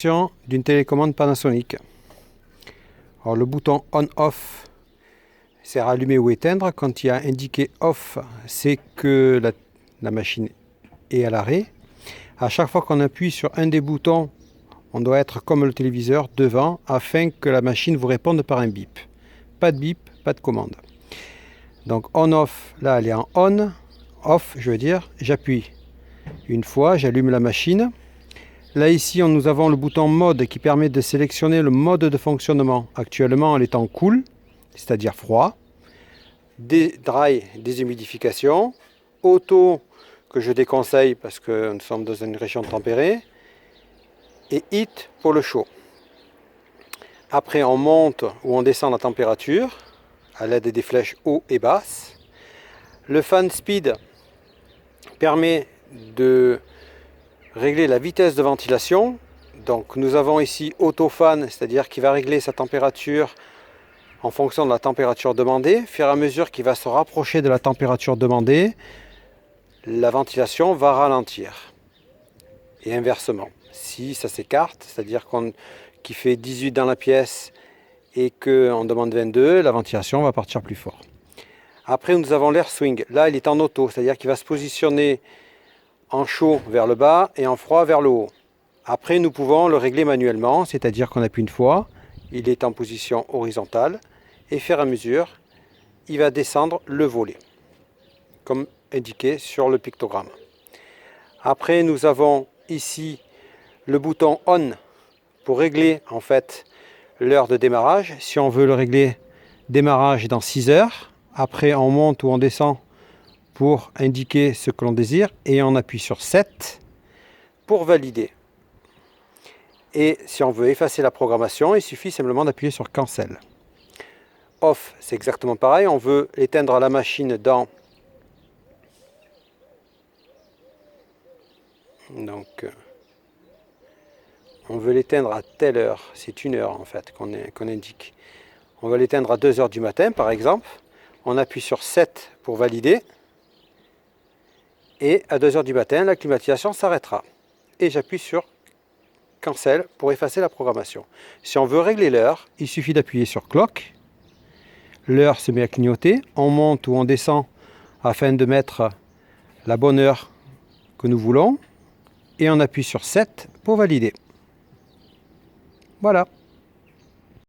D'une télécommande Panasonic. Alors le bouton on-off sert à allumer ou éteindre. Quand il y a indiqué off, c'est que la machine est à l'arrêt. À chaque fois qu'on appuie sur un des boutons, on doit être comme le téléviseur devant afin que la machine vous réponde par un bip. Pas de bip, pas de commande. Donc on-off, là elle est en on. Off, je veux dire, j'appuie une fois, j'allume la machine. Là ici nous avons le bouton mode qui permet de sélectionner le mode de fonctionnement. Actuellement elle est en cool, c'est-à-dire froid. Dry, déshumidification. Auto, que je déconseille parce que nous sommes dans une région tempérée. Et heat pour le chaud. Après on monte ou on descend la température à l'aide des flèches haut et basse. Le fan speed permet de régler la vitesse de ventilation. Donc nous avons ici auto fan, c'est-à-dire qu'il va régler sa température en fonction de la température demandée. Au fur et à mesure qu'il va se rapprocher de la température demandée, la ventilation va ralentir. Et inversement, si ça s'écarte, c'est-à-dire qu'il fait 18 dans la pièce et qu'on demande 22, la ventilation va partir plus fort. Après nous avons l'air swing. Là il est en auto, c'est-à-dire qu'il va se positionner en chaud vers le bas et en froid vers le haut. Après nous pouvons le régler manuellement, c'est-à-dire qu'on appuie une fois, il est en position horizontale et au fur et à mesure il va descendre le volet comme indiqué sur le pictogramme. Après nous avons ici le bouton on pour régler en fait l'heure de démarrage. Si on veut le régler démarrage dans 6 heures, après on monte ou on descend pour indiquer ce que l'on désire et on appuie sur 7 pour valider. Et si on veut effacer la programmation, il suffit simplement d'appuyer sur cancel. Off, c'est exactement pareil, on veut éteindre la machine dans on veut l'éteindre à telle heure, c'est une heure en fait qu'on indique. On veut l'éteindre à 2 heures du matin par exemple, on appuie sur 7 pour valider. Et à 2 heures du matin, la climatisation s'arrêtera. Et j'appuie sur Cancel pour effacer la programmation. Si on veut régler l'heure, il suffit d'appuyer sur Clock. L'heure se met à clignoter. On monte ou on descend afin de mettre la bonne heure que nous voulons. Et on appuie sur 7 pour valider. Voilà.